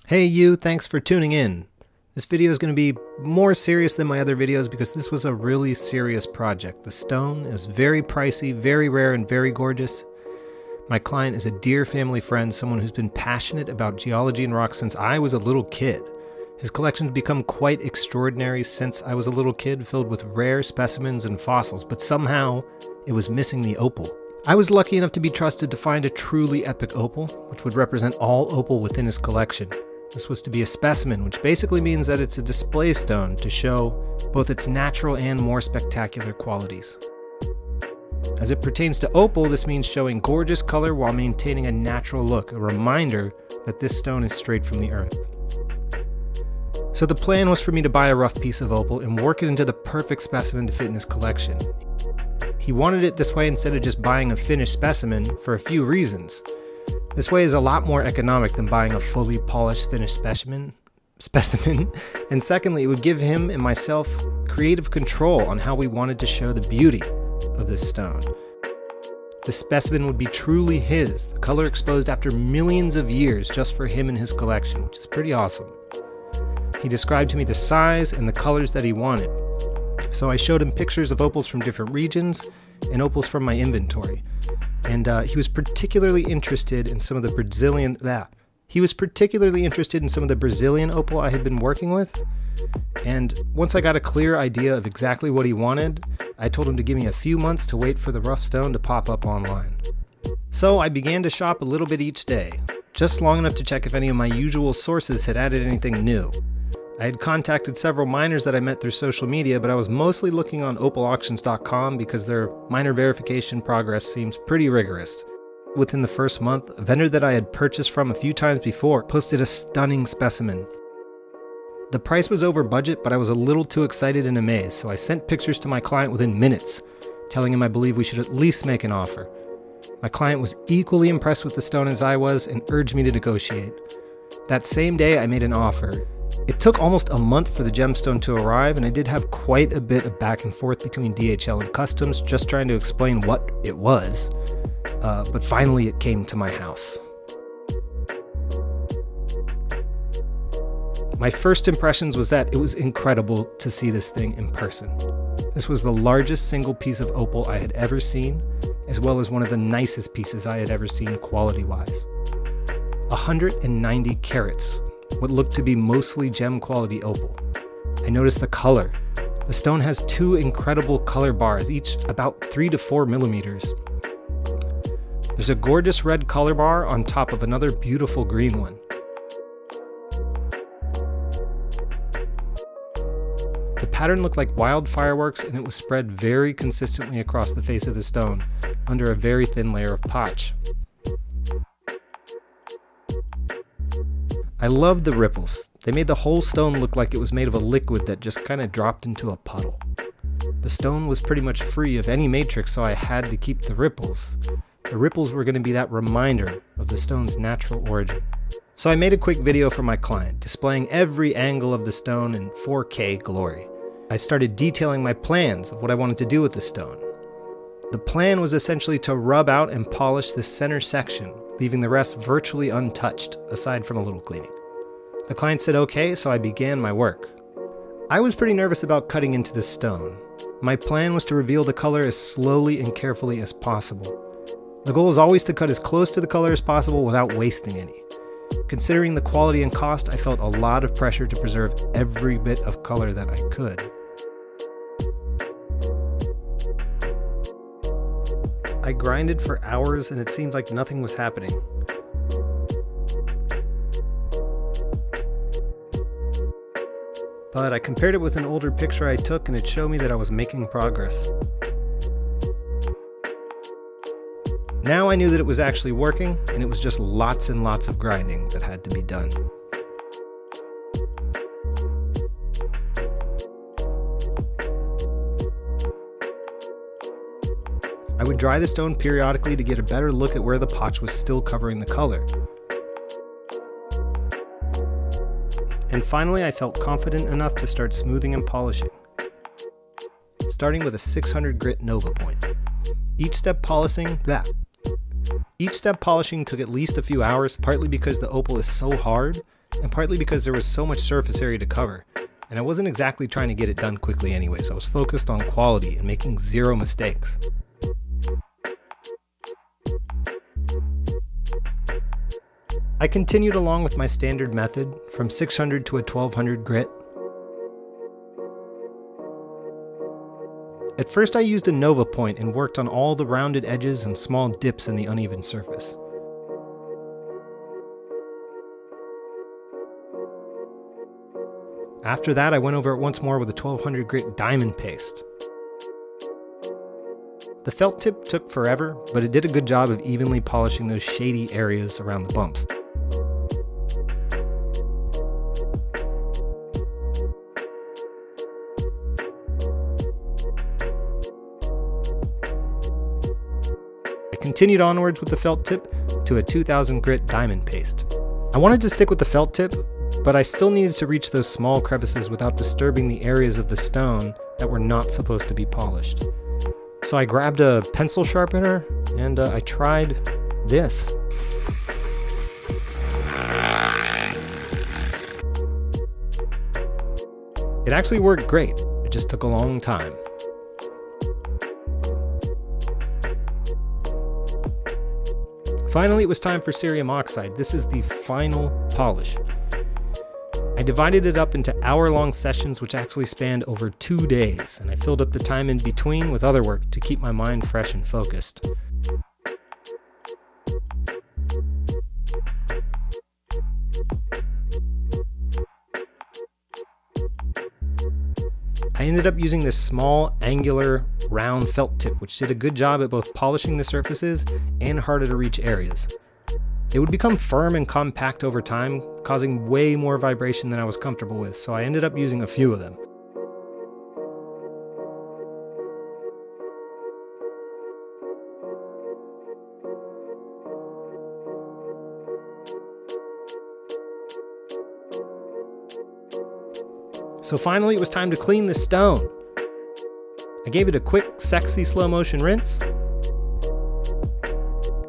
Hey you, thanks for tuning in. This video is going to be more serious than my other videos because this was a really serious project. The stone is very pricey, very rare, and very gorgeous. My client is a dear family friend, someone who's been passionate about geology and rock since I was a little kid. His collection's become quite extraordinary since I was a little kid, filled with rare specimens and fossils, but somehow it was missing the opal. I was lucky enough to be trusted to find a truly epic opal, which would represent all opal within his collection. This was to be a specimen, which basically means that it's a display stone to show both its natural and more spectacular qualities. As it pertains to opal, this means showing gorgeous color while maintaining a natural look, a reminder that this stone is straight from the earth. So the plan was for me to buy a rough piece of opal and work it into the perfect specimen to fit in his collection. He wanted it this way instead of just buying a finished specimen for a few reasons. This way is a lot more economic than buying a fully polished finished specimen. And secondly, it would give him and myself creative control on how we wanted to show the beauty of this stone. The specimen would be truly his, the color exposed after millions of years just for him and his collection, which is pretty awesome. He described to me the size and the colors that he wanted. So I showed him pictures of opals from different regions and opals from my inventory. And he was particularly interested in some of the Brazilian opal I had been working with. And once I got a clear idea of exactly what he wanted, I told him to give me a few months to wait for the rough stone to pop up online. So I began to shop a little bit each day, just long enough to check if any of my usual sources had added anything new. I had contacted several miners that I met through social media, but I was mostly looking on opalauctions.com because their miner verification progress seems pretty rigorous. Within the first month, a vendor that I had purchased from a few times before posted a stunning specimen. The price was over budget, but I was a little too excited and amazed, so I sent pictures to my client within minutes, telling him I believe we should at least make an offer. My client was equally impressed with the stone as I was and urged me to negotiate. That same day, I made an offer. It took almost a month for the gemstone to arrive, and I did have quite a bit of back and forth between DHL and customs, just trying to explain what it was. But finally it came to my house. My first impressions was that it was incredible to see this thing in person. This was the largest single piece of opal I had ever seen, as well as one of the nicest pieces I had ever seen quality-wise. 190 carats. What looked to be mostly gem quality opal. I noticed the color. The stone has two incredible color bars, each about 3 to 4 millimeters. There's a gorgeous red color bar on top of another beautiful green one. The pattern looked like wild fireworks, and it was spread very consistently across the face of the stone, under a very thin layer of potch. I loved the ripples. They made the whole stone look like it was made of a liquid that just kind of dropped into a puddle. The stone was pretty much free of any matrix, so I had to keep the ripples. The ripples were going to be that reminder of the stone's natural origin. So I made a quick video for my client, displaying every angle of the stone in 4K glory. I started detailing my plans of what I wanted to do with the stone. The plan was essentially to rub out and polish the center section, leaving the rest virtually untouched, aside from a little cleaning. The client said okay, so I began my work. I was pretty nervous about cutting into the stone. My plan was to reveal the color as slowly and carefully as possible. The goal is always to cut as close to the color as possible without wasting any. Considering the quality and cost, I felt a lot of pressure to preserve every bit of color that I could. I grinded for hours and it seemed like nothing was happening. But I compared it with an older picture I took and it showed me that I was making progress. Now I knew that it was actually working, and it was just lots and lots of grinding that had to be done. I would dry the stone periodically to get a better look at where the potch was still covering the color. And finally, I felt confident enough to start smoothing and polishing, starting with a 600 grit Nova point. Each step polishing took at least a few hours, partly because the opal is so hard and partly because there was so much surface area to cover, and I wasn't exactly trying to get it done quickly anyway, so I was focused on quality and making zero mistakes. I continued along with my standard method from 600 to a 1200 grit. At first I used a Nova point and worked on all the rounded edges and small dips in the uneven surface. After that I went over it once more with a 1200 grit diamond paste. The felt tip took forever, but it did a good job of evenly polishing those shady areas around the bumps. I continued onwards with the felt tip to a 2000 grit diamond paste. I wanted to stick with the felt tip, but I still needed to reach those small crevices without disturbing the areas of the stone that were not supposed to be polished. So I grabbed a pencil sharpener and I tried this. It actually worked great, it just took a long time. Finally, it was time for cerium oxide. This is the final polish. I divided it up into hour-long sessions which actually spanned over 2 days, and I filled up the time in between with other work to keep my mind fresh and focused. I ended up using this small, angular, round felt tip, which did a good job at both polishing the surfaces and harder to reach areas. They would become firm and compact over time, causing way more vibration than I was comfortable with, so I ended up using a few of them. So finally it was time to clean the stone. I gave it a quick, sexy slow motion rinse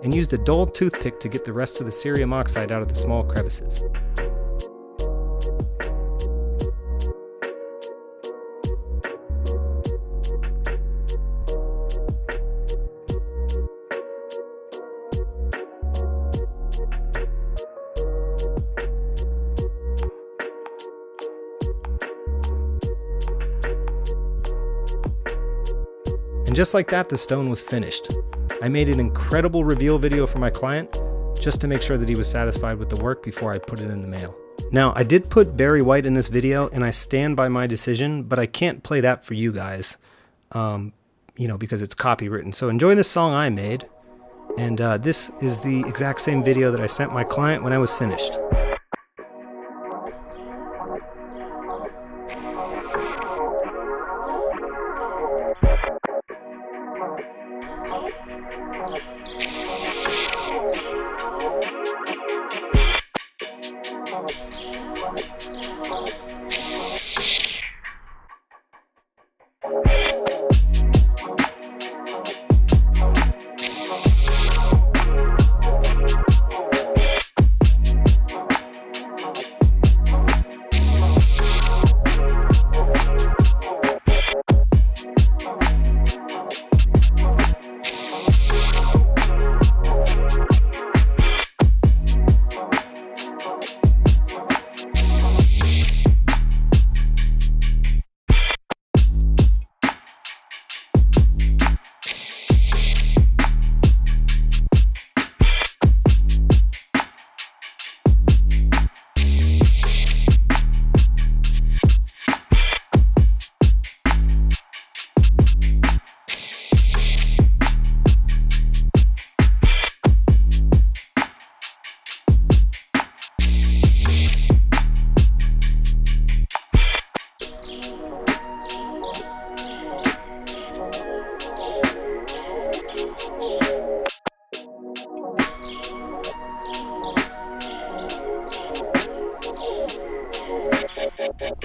and used a dull toothpick to get the rest of the cerium oxide out of the small crevices. And just like that, the stone was finished. I made an incredible reveal video for my client just to make sure that he was satisfied with the work before I put it in the mail. Now, I did put Barry White in this video and I stand by my decision, but I can't play that for you guys, because it's copywritten. So enjoy this song I made, and this is the exact same video that I sent my client when I was finished.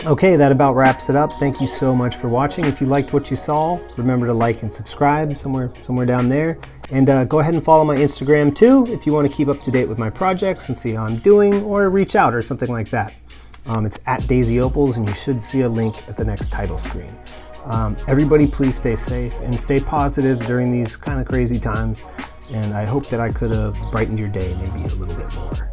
Okay, that about wraps it up. Thank you so much for watching. If you liked what you saw, remember to like and subscribe somewhere down there. And go ahead and follow my Instagram too if you want to keep up to date with my projects and see how I'm doing, or reach out or something like that. It's at Daisy Opals, and you should see a link at the next title screen. Everybody please stay safe and stay positive during these kind of crazy times, and I hope that I could have brightened your day maybe a little bit more.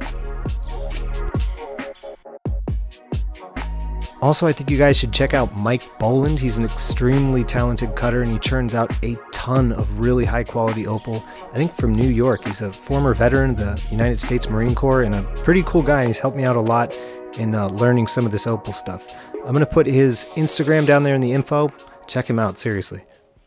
Also, I think you guys should check out Mike Boland. He's an extremely talented cutter, and he churns out a ton of really high quality opal. I think from New York. He's a former veteran of the United States Marine Corps and a pretty cool guy. He's helped me out a lot in learning some of this opal stuff. I'm going to put his Instagram down there in the info. Check him out, seriously.